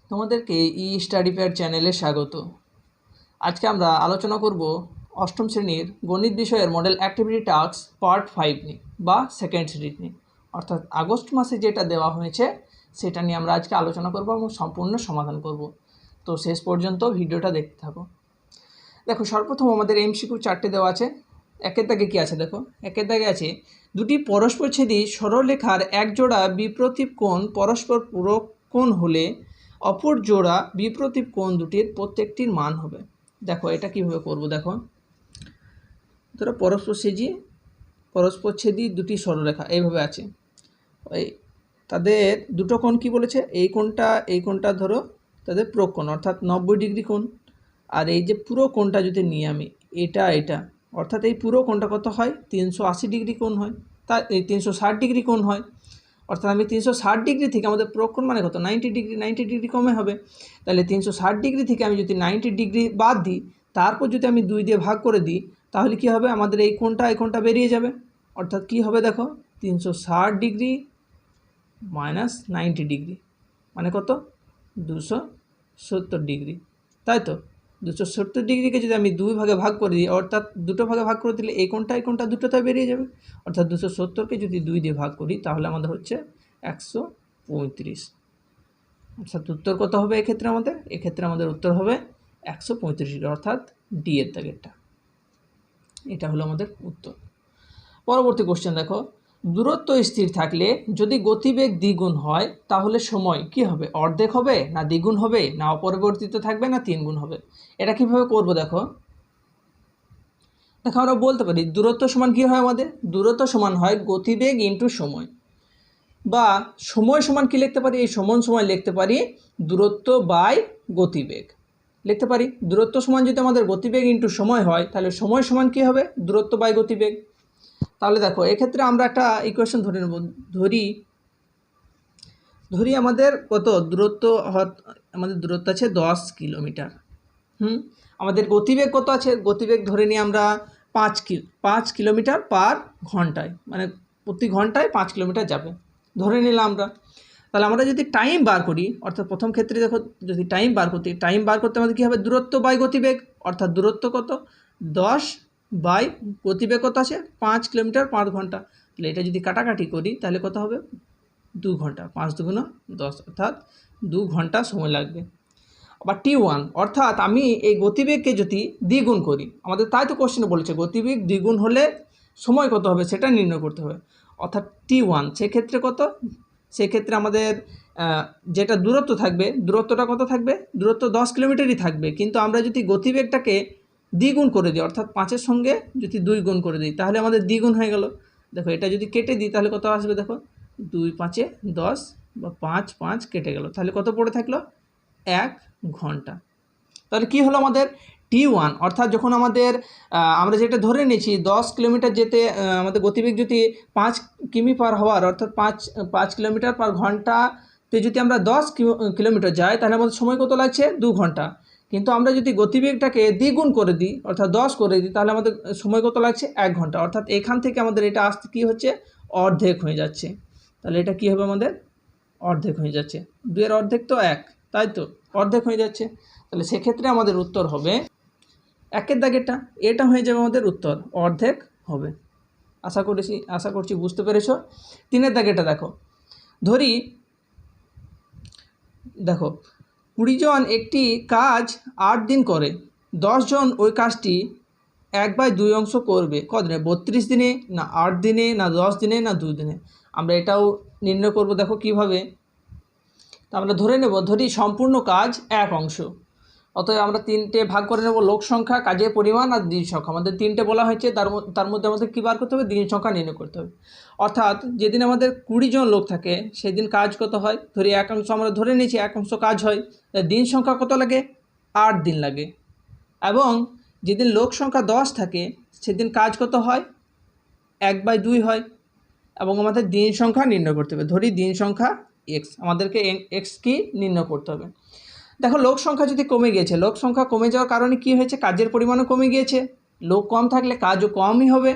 তোমাদেরকে ই study pad চ্যানেলে স্বাগত। আজকে আমরা আলোচনা করব অষ্টম শ্রেণীর গণিত বিষয়ের মডেল অ্যাক্টিভিটি টাস্ক পার্ট 5 নিয়ে বা সেকেন্ড সিরিজ নিয়ে, অর্থাৎ আগস্ট মাসে যেটা দেওয়া হয়েছে সেটা নিয়ে আমরা আজকে আলোচনা করব এবং সম্পূর্ণ সমাধান করব। তো শেষ পর্যন্ত ভিডিওটা দেখতে থাকো। দেখো, সর্বপ্রথম আমাদের এমসিকিউ 4টে দেওয়া আছে। একের দাগে কী আছে দেখো, একের দাগে আছে দুটি পরস্পরছেদী সরলরেখার এক জোড়া বিপ্রতীপ কোণ পরস্পর পূরক কোণ হলে অপর জোড়া বিপ্রতীপ কোণ দুটির প্রত্যেকটির মান হবে। দেখো এটা কিভাবে করব, দেখো ধরো পরস্পরছেদী দুটি সরলরেখা এইভাবে আছে, ওই তাদের দুটো কোণ কি বলেছে, এই কোণটা ধরো তাদের পূরক কোণ অর্থাৎ 90 ডিগ্রি কোণ। আর এই যে পুরো কোণটা যদি নিই আমি এটা অর্থাৎ এই পুরো কোণটা কত হয়, 380 ডিগ্রি কোণ হয়, তার এই 360 ডিগ্রি কোণ হয়। অর্থাৎ আমি 360 ডিগ্রি থেকে আমাদের পূরক কোণ মানে কত 90 ডিগ্রি কমে হবে। তাহলে 360 ডিগ্রি থেকে আমি যদি 90 ডিগ্রি বাদ দিই, তারপর যদি আমি 2 দিয়ে ভাগ করে দিই, তাহলে কি হবে, আমাদের এই কোণটা বেরিয়ে যাবে। অর্থাৎ কি হবে দেখো, 360 ডিগ্রি মাইনাস 90 ডিগ্রি মানে কত, 270 ডিগ্রি, তাই তো। 270 ডিগ্রিকে যদি আমি 2 ভাগে ভাগ করে দিই, অর্থাৎ দুটো ভাগে ভাগ করে দিলে এই কোণটা দুটোতে বেরিয়ে যাবে। অর্থাৎ 270কে যদি 2 দিয়ে ভাগ করি তাহলে আমাদের হচ্ছে 135। অর্থাৎ উত্তর কত হবে এক্ষেত্রে আমাদের উত্তর হবে 135 ডিগ্রি, অর্থাৎ ডি এর দাগেরটা। এটা হলো আমাদের উত্তর। পরবর্তী কোশ্চেন দেখো, দূরত্ব স্থির থাকলে যদি গতিবেগ দ্বিগুণ হয় তাহলে সময় কি হবে, অর্ধেক হবে না দ্বিগুণ হবে না অপরিবর্তিত থাকবে না 3 গুণ হবে। এটা কিভাবে করব, দেখো আমরা বলতে পারি দূরত্ব সমান কি হয়, আমাদের দূরত্ব সমান হয় গতিবেগ ইন্টু সময়, বা সময় সমান কি লিখতে পারি, এই সময় লিখতে পারি দূরত্ব বাই গতিবেগ লিখতে পারি। দূরত্ব সমান যদি আমাদের গতিবেগ ইন্টু সময় হয় তাহলে সময় সমান কি হবে, দূরত্ব বাই গতিবেগ। তাহলে দেখো এক্ষেত্রে আমরা একটা ইকুয়েশন ধরে নেব, ধরি আমাদের কত দূরত্ব, আমাদের দূরত্ব আছে 10 কিলোমিটার। আমাদের গতিবেগ কত আছে, গতিবেগ ধরে নিই আমরা 5 কিলোমিটার পার ঘন্টায়, মানে প্রতি ঘন্টায় 5 কিলোমিটার যাবে ধরে নিলাম আমরা। তাহলে আমরা যদি টাইম বার করি, অর্থাৎ প্রথম ক্ষেত্রে দেখো যদি টাইম বার করতে আমাদের কী হবে, দূরত্ব বাই গতিবেগ, অর্থাৎ দূরত্ব কত 10 বাই গতিবেগ কত আছে 5 কিলোমিটার পার ঘন্টা। তাহলে এটা যদি কাটাকাটি করি তাহলে কত হবে, 2 ঘন্টা, 5 দুগুণ 10, অর্থাৎ 2 ঘন্টা সময় লাগবে। আবার T1, অর্থাৎ আমি এই গতিবেগকে যদি দ্বিগুণ করি, আমাদের তাই তো কোশ্চেনে বলেছে গতিবেগ দ্বিগুণ হলে সময় কত হবে সেটা নির্ণয় করতে হবে। অর্থাৎ T1 সেক্ষেত্রে কত, সেক্ষেত্রে আমাদের যেটা দূরত্ব থাকবে, দূরত্বটা কত থাকবে, দূরত্ব 10 কিলোমিটারই থাকবে, কিন্তু আমরা যদি গতিবেগটাকে দ্বিগুণ করে দিই, অর্থাৎ 5-এর সঙ্গে যদি 2 গুণ করে দিই তাহলে আমাদের দ্বিগুণ হয়ে গেল। দেখো এটা যদি কেটে দিই তাহলে কত আসবে, দেখো 2 5-এ 10 বা 5 কেটে গেল, তাহলে কত পড়ে থাকলো 1 ঘন্টা। তাহলে কি হলো আমাদের T1, অর্থাৎ যখন আমরা যেটা ধরে নিয়েছি 10 কিলোমিটার যেতে আমাদের গতিবেগ যদি 5 কিমি পার হওয়ার, অর্থাৎ 5 কিলোমিটার পার ঘন্টাতে যদি আমরা 10 কিলোমিটার যাই তাহলে আমাদের সময় কত লাগছে 2 ঘন্টা। কিন্তু আমরা যদি গতিবেগটাকে দ্বিগুণ করে দিই, অর্থাৎ 10 করে দিই, তাহলে আমাদের সময় কত লাগছে 1 ঘন্টা। অর্থাৎ এখান থেকে আমাদের এটা আসতে কী হচ্ছে, অর্ধেক হয়ে যাচ্ছে। তাহলে এটা কী হবে, আমাদের অর্ধেক হয়ে যাচ্ছে, 2 এর অর্ধেক তো 1, তাই তো অর্ধেক হয়ে যাচ্ছে। তাহলে সেক্ষেত্রে আমাদের উত্তর হবে 1-এর দাগেরটা, এটা হয়ে যাবে আমাদের উত্তর, অর্ধেক হবে। আশা করছি বুঝতে পেরেছো। 3-এর দাগেরটা দেখো, দেখো 20 জন একটি কাজ 8 দিন করে, 10 জন ওই কাজটি 1/2 অংশ করবে কদিনে, 32 দিনে না 8 দিনে না 10 দিনে না 2 দিনে। আমরা এটাও নির্ণয় করব, দেখো কিভাবে। তা আমরা ধরি সম্পূর্ণ কাজ 1 অংশ, অতএব আমরা 3টে ভাগ করে নেব, লোক সংখ্যা, কাজের পরিমাণ আর দিন সংখ্যা। আমাদের 3টে বলা হয়েছে, তার মধ্যে আমাদের কী বার করতে হবে, দিন সংখ্যা নির্ণয় করতে হবে। অর্থাৎ যেদিন আমাদের 20 জন লোক থাকে সেদিন কাজ কত হয়, ধরি 1 অংশ আমরা ধরে নিয়েছি 1 অংশ কাজ হয়, দিন সংখ্যা কত লাগে 8 দিন লাগে। এবং যেদিন লোক সংখ্যা 10 থাকে সেদিন কাজ কত হয় 1/2 হয়। এবং আমাদের দিন সংখ্যা নির্ণয় করতে হবে, ধরি দিন সংখ্যা x, আমাদেরকে x কি নির্ণয় করতে হবে। দেখো লোক সংখ্যা যদি কমে গিয়েছে, লোক সংখ্যা কমে যাওয়ার কারণে কি হয়েছে, কাজের পরিমাণও কমে গিয়েছে, লোক কম থাকলে কাজও কমই হবে।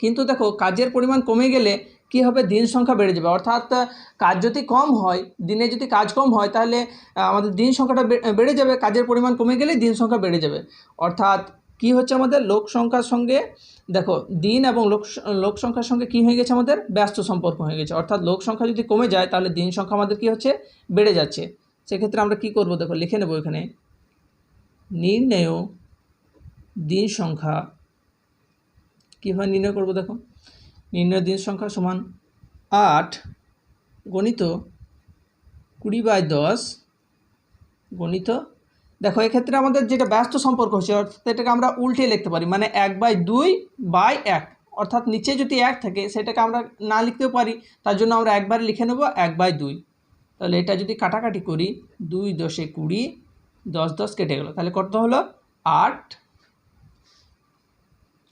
কিন্তু দেখো কাজের পরিমাণ কমে গেলে কী হবে, দিন সংখ্যা বেড়ে যাবে। অর্থাৎ কাজ যদি কম হয়, দিনে যদি কাজ কম হয় তাহলে আমাদের দিন সংখ্যাটা বেড়ে যাবে, কাজের পরিমাণ কমে গেলে দিন সংখ্যা বেড়ে যাবে। অর্থাৎ কি হচ্ছে, আমাদের লোক সংখ্যার সঙ্গে দেখো দিন এবং লোক সংখ্যার সঙ্গে কী হয়ে গেছে, আমাদের ব্যস্ত সম্পর্ক হয়ে গেছে। অর্থাৎ লোক সংখ্যা যদি কমে যায় তাহলে দিন সংখ্যা আমাদের কী হচ্ছে, বেড়ে যাচ্ছে। সেক্ষেত্রে আমরা কি করব, দেখো লিখে নেব এখানে, নির্ণেয় দিন সংখ্যা। কীভাবে নির্ণয় করব, দেখো নির্ণয় দিন সংখ্যা সমান 8 গণিত 20/10 গণিত, দেখো এক্ষেত্রে আমাদের যেটা ব্যস্ত সম্পর্ক হচ্ছে অর্থাৎ এটাকে আমরা উল্টে লিখতে পারি, মানে 1/2/1, অর্থাৎ নিচে যদি 1 থাকে সেটাকে আমরা না লিখতেও পারি, তার জন্য আমরা একবারে লিখে নেব 1/2। তাহলে এটা যদি কাটাকাটি করি, 2 × 10 = 20, 10 10 কেটে গেল, তাহলে কত হলো 8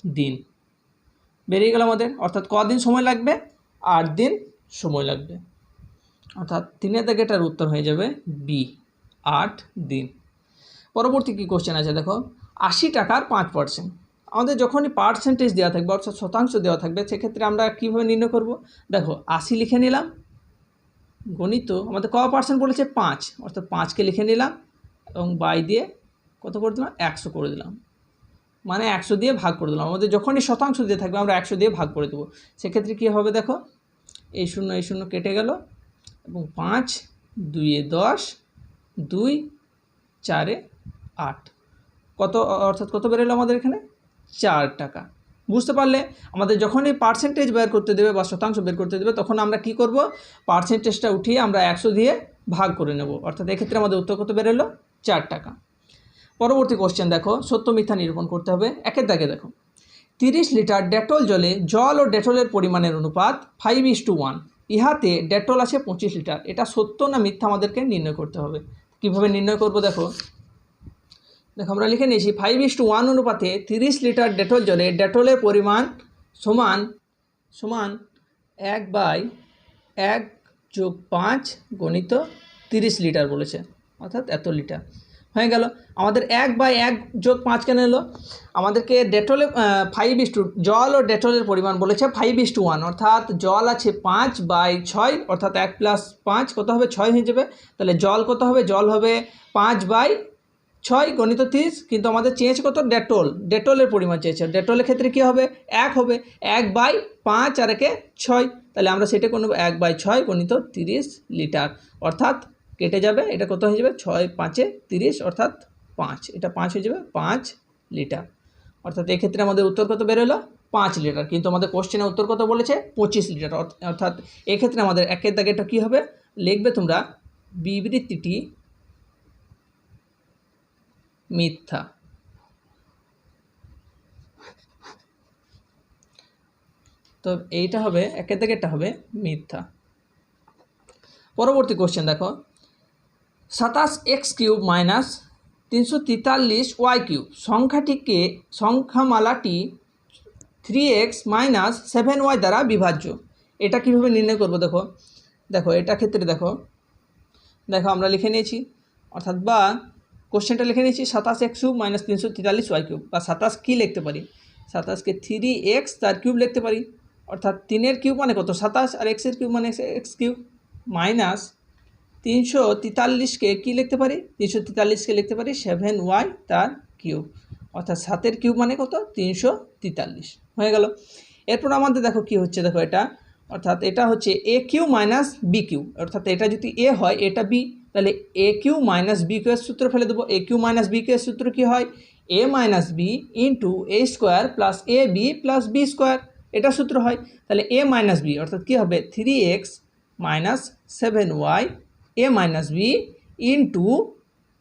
দিন বেরিয়ে গেল আমাদের। অর্থাৎ কদিন সময় লাগবে, 8 দিন সময় লাগবে। অর্থাৎ 3 দাগেটার উত্তর হয়ে যাবে বি, 8 দিন। পরবর্তী কী কোশ্চেন আছে দেখো, 80 টাকার 5%। আমাদের যখনই পার্সেন্টেজ দেওয়া থাকবে অর্থাৎ শতাংশ দেওয়া থাকবে, সেক্ষেত্রে আমরা কীভাবে নির্ণয় করব, দেখো 80 লিখে নিলাম, গণিত আমাদের ক পার্সেন্ট বলেছে 5, অর্থাৎ 5কে লিখে নিলাম এবং বাই দিয়ে কত করে দিলাম, 100 করে দিলাম, মানে 100 দিয়ে ভাগ করে দিলাম। আমাদের যখনই শতাংশ দিয়ে থাকবে আমরা 100 দিয়ে ভাগ করে দেবো। সেক্ষেত্রে কী হবে, দেখো এই শূন্য কেটে গেল এবং 5 2 × 10, 2 4 × 8, কত, অর্থাৎ কত বেরোলো আমাদের এখানে 4 টাকা। বুঝতে পারলে, আমাদের যখনই পার্সেন্টেজ বের করতে দেবে বা শতাংশ বের করতে দেবে তখন আমরা কি করব, পার্সেন্টেজটা উঠিয়ে আমরা 100 দিয়ে ভাগ করে নেব। অর্থাৎ এক্ষেত্রে আমাদের উত্তর কত বেরোলো, 4 টাকা। পরবর্তী কোশ্চেন দেখো, সত্য মিথ্যা নিরূপণ করতে হবে। একের দাগে দেখো, 30 লিটার ডেটল জলে জল ও ডেটলের পরিমাণের অনুপাত 5:1। ইহাতে ডেটল আছে 25 লিটার। এটা সত্য না মিথ্যা আমাদেরকে নির্ণয় করতে হবে। কিভাবে নির্ণয় করব, দেখো আমরা লিখে নিয়েছি 5:1 অনুপাতে 30 লিটার ডেটল জলে ডেটলের পরিমাণ সমান 1/1 + 5 গণিত 30 লিটার বলেছে, অর্থাৎ এত লিটার হয়ে গেল। আমাদের 1/1 + 5 কেন এলো, আমাদেরকে ডেটলে 5:2 জল ও ডেটলের পরিমাণ বলেছে 5:1, অর্থাৎ জল আছে 5/6, অর্থাৎ 1 + 5 কত হবে, 6 হয়ে যাবে। তাহলে জল কত হবে, জল হবে 5/6 গণিত 30, কিন্তু আমাদের চেয়েছে কত, ডেটলের পরিমাণ চেয়েছে। ডেটলের ক্ষেত্রে কী হবে, 1 হবে, 1/5 আর 1 6, তাহলে আমরা সেটা কোনো 1/6 গণিত 30 লিটার, অর্থাৎ কেটে যাবে, এটা কত হয়ে যাবে, 6 × 5 = 30, অর্থাৎ 5, এটা 5 হয়ে যাবে, 5 লিটার। অর্থাৎ এক্ষেত্রে আমাদের উত্তর কত বেরোলো, 5 লিটার, কিন্তু আমাদের কোশ্চেনের উত্তর কত বলেছে, 25 লিটার। অর্থাৎ এক্ষেত্রে আমাদের একের দাগেটা কী হবে, লিখবে তোমরা বিবৃতিটি মিথ্যা। তো এইটা হবে, একের দাগেরটা হবে মিথ্যা। পরবর্তী কোশ্চেন দেখো, 27x³ - 343y³ সংখ্যামালাটি 3x - 7y দ্বারা বিভাজ্য। এটা কীভাবে নির্ণয় করব, দেখো এটা ক্ষেত্রে দেখো আমরা লিখে নিয়েছি, অর্থাৎ বা কোশ্চেনটা লিখে নিয়েছি 27x³ - 343y³ বা 27 কী লিখতে পারি, 27কে 3x তার কিউব লিখতে পারি, অর্থাৎ 3-এর কিউব মানে কত 27, আর x-এর কিউব মানে x³ মাইনাস 343কে কী লিখতে পারি, 343কে লিখতে পারি 7y তার কিউব, অর্থাৎ 7-এর কিউব মানে কত, 343 হয়ে গেল। এরপর আমাদের দেখো কি হচ্ছে, দেখো এটা, অর্থাৎ এটা হচ্ছে a³ - b³, অর্থাৎ এটা যদি a হয় এটা b, তাহলে a³ - b³ এর সূত্র ফেলে দেবো। a³ - b³ এর সূত্র কী হয়, a - b × a² + ab + b², এটা সূত্র হয়। তাহলে a - b অর্থাৎ কী হবে, 3x - 7y a - b into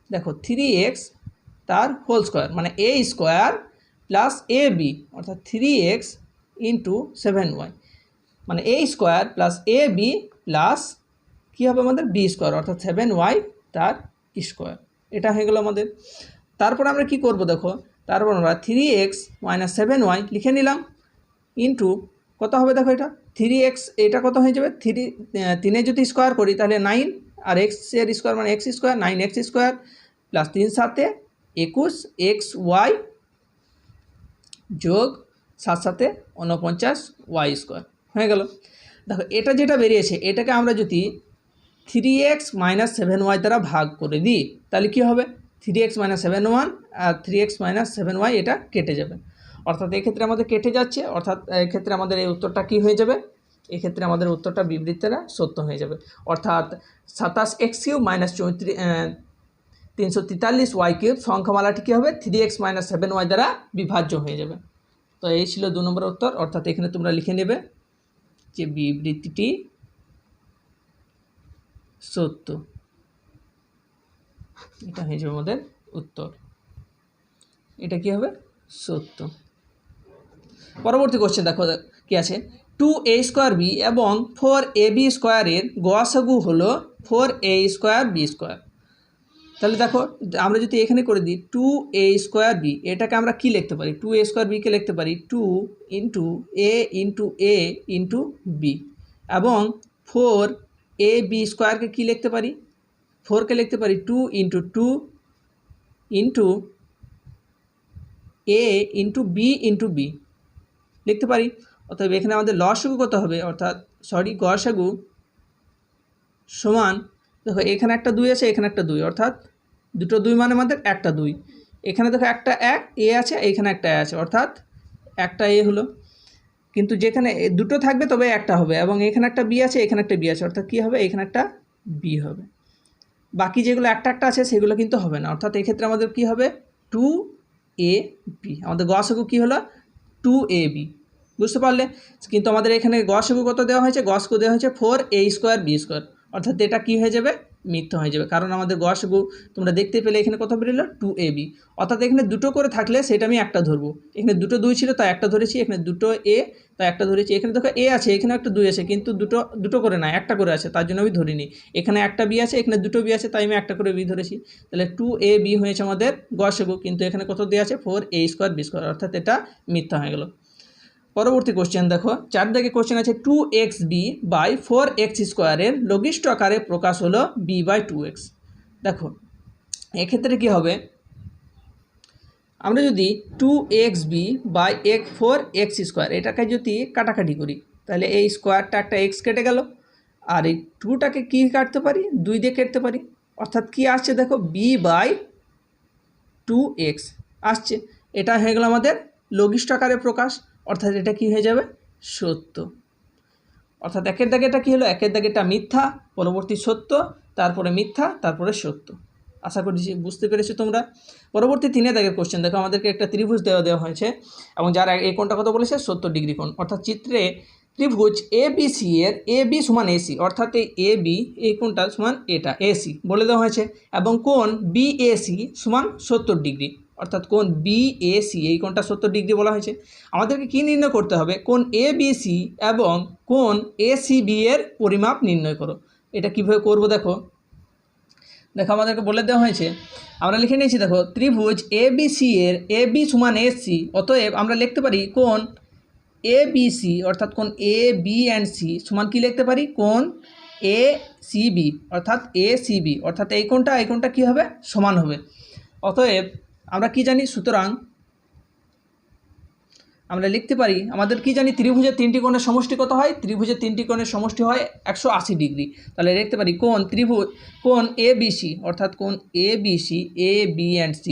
দেখো 3x তার হোল স্কোয়ার মানে a² + ab, অর্থাৎ 3x × 7y মানে a² + ab প্লাস কী হবে আমাদের b², অর্থাৎ 7y তার স্কোয়ার, এটা হয়ে গেল আমাদের। তারপর আমরা কি করব, দেখো তারপর আমরা 3x - 7y লিখে নিলাম ইন্টু কত হবে, দেখো এটা 3x, এটা কত হয়ে যাবে, 3 যদি স্কোয়ার করি তাহলে 9, আর x-এর স্কোয়ার মানে x² 9x² প্লাস 3 7 21xy যোগ 7 7 49y² হয়ে গেল। দেখো এটা যেটা বেরিয়েছে এটাকে আমরা যদি 3x - 7y দ্বারা ভাগ করে দিই তাহলে কী হবে, 3x - 7y আর 3x - 7y এটা কেটে যাবে, অর্থাৎ এক্ষেত্রে আমাদের কেটে যাচ্ছে, অর্থাৎ এক্ষেত্রে আমাদের এই উত্তরটা কী হয়ে যাবে, এক্ষেত্রে আমাদের উত্তরটা বিবৃতিটা সত্য হয়ে যাবে, অর্থাৎ 27x³ - 343y³ সংখ্যামালাটি কী হবে 3x - 7y দ্বারা বিভাজ্য হয়ে যাবে। তো এই ছিল 2 নম্বর উত্তর, অর্থাৎ এখানে তোমরা লিখে নেবে যে বিবৃতিটি সত্য, এটা হয়ে যাবে আমাদের উত্তর, এটা কি হবে সত্য। পরবর্তী কোশ্চেন দেখো কি আছে, 2a² b এবং 4ab² এর গসাগু হলো 4a² b²। তাহলে দেখো আমরা যদি এখানে করে দিই 2a² b, এটাকে আমরা কি লিখতে পারি, 2a² b কে লিখতে পারি 2 * a * a * b, এবং 4ab² কে কি লিখতে পারি, 4 কে লিখতে পারি 2 * 2 a * b * b লিখতে পারি। অতএব এখানে আমাদের লসাগু কত হবে, অর্থাৎ গসাগু সমান, দেখো এখানে একটা 2 আছে, এখানে একটা 2, অর্থাৎ দুটো 2 মানে আমাদের একটা 2, এখানে দেখো একটা 1 এ আছে, এখানে একটা এ আছে, অর্থাৎ একটা এ হলো, কিন্তু যেখানে দুটো থাকবে তবে একটা হবে, এবং এখানে একটা বি আছে, এখানে একটা বি আছে, অর্থাৎ কী হবে, এখানে একটা বি হবে, বাকি যেগুলো একটা একটা আছে সেগুলো কিন্তু হবে না, অর্থাৎ এক্ষেত্রে আমাদের কি হবে 2ab, আমাদের গসাগু কী হলো 2ab, বুঝতে পারলে। কিন্তু আমাদের এখানে গসাগু কত দেওয়া হয়েছে, গসাগু দেওয়া হয়েছে 4a² b², অর্থাৎ এটা কী হয়ে যাবে মিথ্যা হয়ে যাবে, কারণ আমাদের গসাগু তোমরা দেখতে পেলে এখানে কত বেরোলো 2ab, অর্থাৎ এখানে দুটো করে থাকলে সেটা আমি একটা ধরবো, এখানে দুটো 2 ছিল তাই একটা ধরেছি, এখানে দুটো এ তাই একটা ধরেছি, এখানে দেখো এ আছে, এখানে একটা 2 আছে, কিন্তু দুটো করে না একটা করে আছে, তার জন্য আমি ধরিনি, এখানে একটা বি আছে, এখানে দুটো বি আছে, তাই আমি একটা করে বি ধরেছি, তাহলে 2ab হয়েছে আমাদের গসাগু, কিন্তু এখানে কত দেওয়া আছে 4a² b², অর্থাৎ এটা মিথ্যা হয়ে গেল। পরবর্তী কোশ্চেন দেখো 4 দাগে কোশ্চেন আছে 2xb / 4x² এর লঘিষ্ঠ আকারে প্রকাশ হলো b/2x। দেখো এক্ষেত্রে কি হবে, আমরা যদি 2xb / 4x² এটাকে যদি কাটাকাটি করি তাহলে এই স্কোয়ারটা একটা x কেটে গেল, আর এই 2টাকে কি কাটতে পারি 2 দিয়ে কাটতে পারি, অর্থাৎ কি আসছে দেখো b/2x আসছে, এটা হয়ে গেল আমাদের লঘিষ্ঠ আকারে প্রকাশ, অর্থাৎ এটা কি হয়ে যাবে সত্য, অর্থাৎ একের দাগে এটা কী হলো, একের দাগে এটা মিথ্যা, পরবর্তী সত্য, তারপরে মিথ্যা, তারপরে সত্য। আশা করি বুঝতে পেরেছো তোমরা। পরবর্তী 3 দাগের কোশ্চেন দেখো, আমাদেরকে একটা ত্রিভুজ দেওয়া হয়েছে, এবং যার এই কোণটা কত বলেছে 70 ডিগ্রি কোণ, অর্থাৎ চিত্রে ত্রিভুজ ABC এর AB = AC, অর্থাৎ এই AB এই কোণটা সমান এটা AC বলে দেওয়া হয়েছে, এবং কোণ BAC = 70 ডিগ্রি, অর্থাৎ কোণ BAC এই কোণটা 70 ডিগ্রি বলা হয়েছে। আমাদেরকে কি নির্ণয় করতে হবে, কোণ ABC এবং কোণ ACB এর পরিমাপ নির্ণয় করো। এটা কিভাবে করব দেখো আমাদেরকে বলে দেওয়া হয়েছে, আমরা লিখে নিয়েছি দেখো ত্রিভুজ ABC এর AB = AC, অতএব আমরা লিখতে পারি কোণ ABC অর্থাৎ কোণ AB and C সমান কি লিখতে পারি কোণ ACB, অর্থাৎ ACB, অর্থাৎ এই কোণটা কি হবে সমান হবে। অতএব আমরা কি জানি, সুতরাং আমরা লিখতে পারি, আমাদের কি জানি ত্রিভুজের 3টি কোণের সমষ্টি কত হয়, ত্রিভুজের 3টি কোণের সমষ্টি হয় 180 ডিগ্রি, তাহলে লিখতে পারি কোণ ABC, অর্থাৎ কোণ ABC AB and C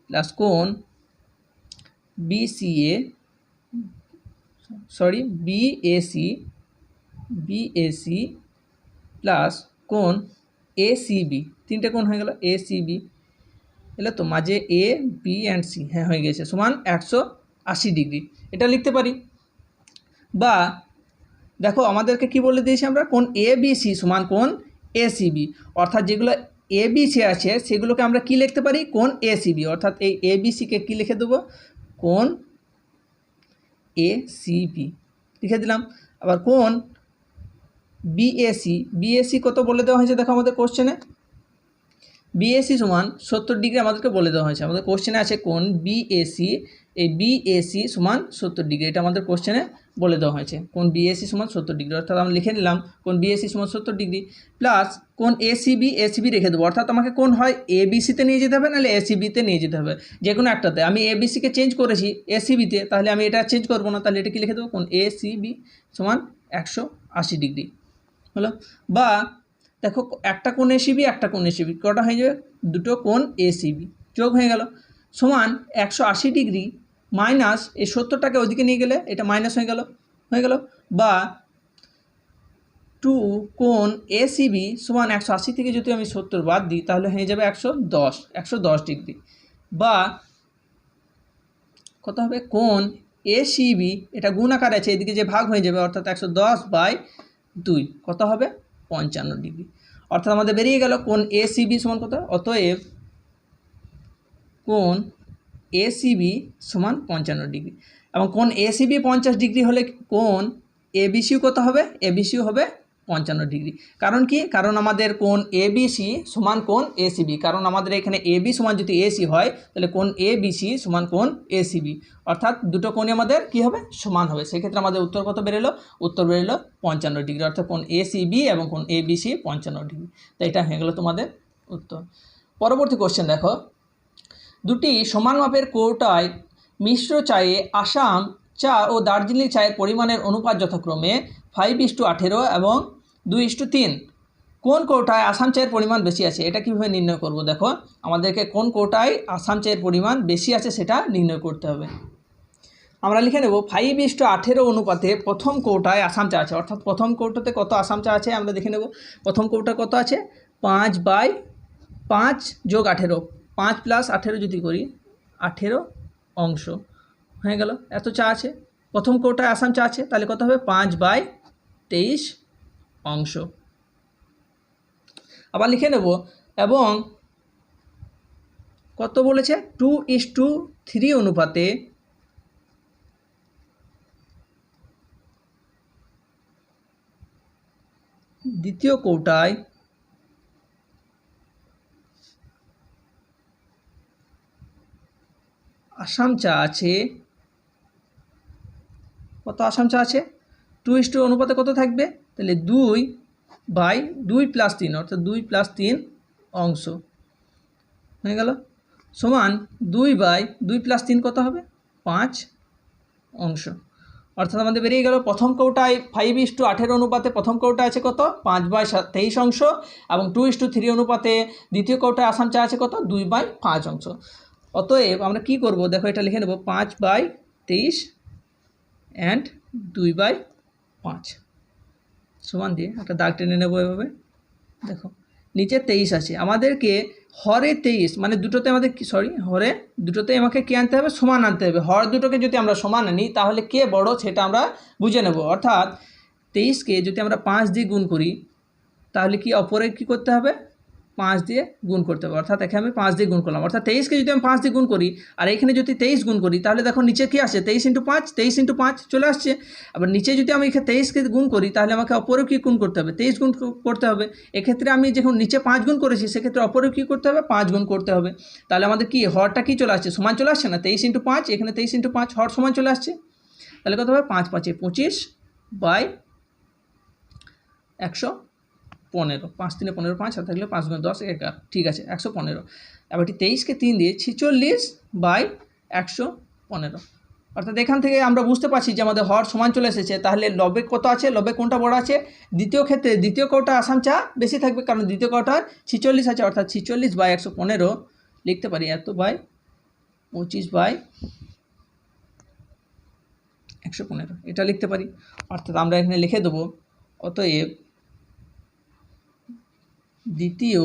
plus কোণ BAC প্লাস কোণ ACB, 3টে কোণ হয়ে গেল ACB, এলো তো মাঝে A B and C, হ্যাঁ হয়ে গেছে, সমান 180 ডিগ্রি, এটা লিখতে পারি। বা দেখো আমাদেরকে কি বলে দিয়েছি আমরা, কোণ ABC সমান কোণ ACB, অর্থাৎ যেগুলো ABC আছে সেগুলোকে আমরা কি লিখতে পারি কোণ ACB, অর্থাৎ এই ABCকে কি লিখে দেবো কোণ ACB লিখে দিলাম। আবার কোণ BAC কত বলে দেওয়া হয়েছে দেখো আমাদের কোশ্চেনে, BAC = 70 ডিগ্রি আমাদেরকে বলে দেওয়া হয়েছে, আমাদের কোশ্চেনে আছে কোণ BAC, এই BAC = 70 ডিগ্রি, এটা আমাদের কোশ্চেনে বলে দেওয়া হয়েছে, কোণ BAC = 70 ডিগ্রি, অর্থাৎ আমরা লিখে নিলাম কোণ BAC = 70 ডিগ্রি প্লাস কোণ ACB রেখে দেবো, অর্থাৎ আমাকে কোণ হয় ABCতে নিয়ে যেতে হবে, নাহলে ACBতে নিয়ে যেতে হবে, যে কোনো একটাতে। আমি ABCকে চেঞ্জ করেছি ACBতে, তাহলে আমি এটা চেঞ্জ করবো না, তাহলে এটা কি লিখে দেবো কোণ ACB = 80 ডিগ্রি হলো। বা দেখো একটা কোণ এসিবি একটা কোণ এসিবি কটা হয়ে যাবে, দুটো কোণ এসিবি যোগ হয়ে গেল, সমান 180 ডিগ্রি মাইনাস এই 70টাকে ওইদিকে নিয়ে গেলে এটা মাইনাস হয়ে গেল। বা 2 কোণ এসিবি সমান 180 থেকে যদি আমি 70 বাদ দিই তাহলে হয়ে যাবে 110 ডিগ্রি। বা কত হবে, কোণ এসিবি এটা গুণ আকারে আছে, এদিকে যে ভাগ হয়ে যাবে, অর্থাৎ 110/2 কত হবে 55 ডিগ্রি। অর্থাৎ আমাদের বেরিয়ে গেল কোণ এসিবি সমান কত। অতএব কোণ এসিবি সমান 55 ডিগ্রি। এবং কোণ এসিবি 50 ডিগ্রি হলে কোণ এবিসিও কত হবে, এবিসিও হবে 55 ডিগ্রি। কারণ কি, কারণ আমাদের কোণ এবিসি সমান কোণ এসিবি, কারণ আমাদের এখানে এবি সমান যদি এসি হয় তাহলে কোণ এবিসি সমান কোণ এসিবি, অর্থাৎ দুটো কোণই আমাদের কি হবে, সমান হবে। সেক্ষেত্রে আমাদের উত্তর কত বেরোলো, উত্তর বেরোলো 55 ডিগ্রি, অর্থাৎ কোণ এসিবি এবং কোণ এবিসি 55 ডিগ্রি। তো এটা হয়ে গেলো তোমাদের উত্তর। পরবর্তী কোশ্চেন দেখো, দুটি সমান মাপের কৌটায় মিশ্র চায়ে আসাম চা ও দার্জিলিং চায়ের পরিমাণের অনুপাত যথাক্রমে 5:18 এবং 2:3। কোন কৌটায় আসাম চায়ের পরিমাণ বেশি আছে, এটা কীভাবে নির্ণয় করব। দেখো আমাদেরকে কোন কৌটায় আসাম চায়ের পরিমাণ বেশি আছে সেটা নির্ণয় করতে হবে। আমরা লিখে নেব 5:18 অনুপাতে প্রথম কৌটায় আসাম চা আছে, অর্থাৎ প্রথম কৌটাতে কত আসাম চা আছে আমরা দেখে নেব। প্রথম কৌটা কত আছে, 5/5 যোগ 18, 5 + 18 যদি করি 18 অংশ হয়ে গেল, এত চা আছে। প্রথম কৌটায় আসাম চা আছে, তাহলে কত হবে 5/23 অংশ। আবার লিখে নেব, এবং কত বলেছে 2:3 অনুপাতে দ্বিতীয় কৌটায় আসাম চা আছে, কত আসাম চা আছে, 2:2 অনুপাতে কত থাকবে, তাহলে 2/2 + 3, অর্থাৎ 2 + 3 অংশ হয়ে গেল, সমান 2/2 + 3 কত হবে 5 অংশ। অর্থাৎ আমাদের বেরিয়ে গেল প্রথম কৌটায় 5:18 অনুপাতে প্রথম কৌটা আছে কত 5/23 অংশ, এবং 2:3 অনুপাতে দ্বিতীয় কৌটায় আসাম চা আছে কত 2/5 অংশ। অতএব আমরা কি করব, দেখো এটা লিখে নেব 5/23 অ্যান্ড 2/5 সমান দিয়ে একটা দাগ টেনে নেবো এভাবে। দেখো নিচে 23 আছে, আমাদেরকে হরে 23 মানে দুটোতে আমাদের হরে দুটোতে আমাকে কি আনতে হবে, সমান আনতে হবে। হর দুটোকে যদি আমরা সমান আনি তাহলে কে বড় সেটা আমরা বুঝে নেব। অর্থাৎ 23কে যদি আমরা 5 দিয়ে গুণ করি তাহলে কি অপরে কি করতে হবে, 5 দিয়ে গুণ করতে হবে। অর্থাৎ এখানে আমি 5 দিয়ে গুণ করলাম, অর্থাৎ 23কে যদি আমি 5 দিয়ে গুণ করি আর এখানে যদি 23 গুণ করি তাহলে দেখো নিচে কি আসে 23 × 5, 23 × 5 চলে আসছে। আবার নিচে যদি আমি এখানে 23কে গুণ করি তাহলে আমাকে অপরেও কি গুণ করতে হবে, 23 গুণ করতে হবে। এক্ষেত্রে আমি যখন নিচে 5 গুণ করেছি সেক্ষেত্রে অপরেও কী করতে হবে, 5 গুণ করতে হবে। তাহলে আমাদের কি হরটা কি চলে আসছে, সমান চলে আসছে না, 23 × 5, এখানে 23 × 5 হর সমান চলে আসছে। তাহলে কত হবে 5×5 = 25/115, 5 × 3 = 15, 5 হাতে থাকলে 5 × 10 = 11, ঠিক আছে 115। এবার 23কে 3 দিয়ে 46/115। অর্থাৎ এখান থেকে আমরা বুঝতে পারছি যে আমাদের হর সমান চলে এসেছে। তাহলে লবে কত আছে, লবে কোনটা বড় আছে, দ্বিতীয় ক্ষেত্রে দ্বিতীয় কৌটা আসাম চা বেশি থাকবে, কারণ দ্বিতীয় কৌটার 46 আছে, অর্থাৎ 46/115 লিখতে পারি, এত বাই 25/115 এটা লিখতে পারি। অর্থাৎ আমরা এখানে লিখে দেবো, অতএব দ্বিতীয়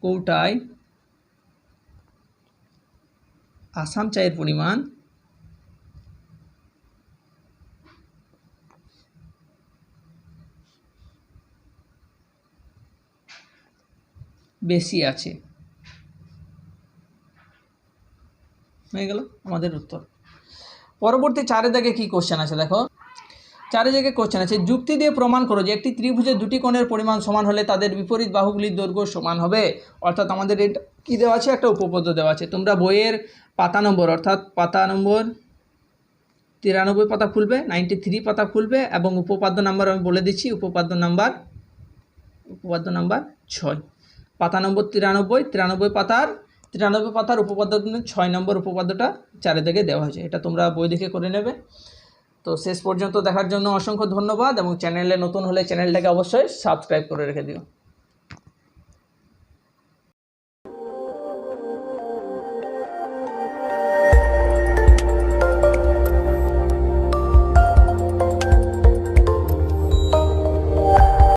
কৌটায় আসাম চায়ের পরিমাণ বেশি আছে, হয়ে গেল আমাদের উত্তর। পরবর্তী 4 দাগে কি কোশ্চেন আছে দেখো, 4 জায়গায় কোশ্চেন আছে, যুক্তি দিয়ে প্রমাণ করো যে একটি ত্রিভুজের দুটি কোণের পরিমাণ সমান হলে তাদের বিপরীত বাহুগুলির দৈর্ঘ্য সমান হবে। অর্থাৎ আমাদের এটা কী দেওয়া আছে, একটা উপপাদ্য দেওয়া আছে। তোমরা বইয়ের পাতা নম্বর, অর্থাৎ পাতা নম্বর 93 পাতা খুলবে, 93 পাতা খুলবে, এবং উপপাদ্য নাম্বার আমি বলে দিচ্ছি, উপপাদ্য নাম্বার 6, পাতা নম্বর 93 পাতার উপপাদ্য 6 নম্বর উপপাদ্যটা 4 দাগে দেওয়া হয়েছে। এটা তোমরা বই দেখে করে নেবে। তো শেষ পর্যন্ত দেখার জন্য অসংখ্য ধন্যবাদ, এবং চ্যানেলে নতুন হলে চ্যানেলটাকে অবশ্যই সাবস্ক্রাইব করে রেখে দিও।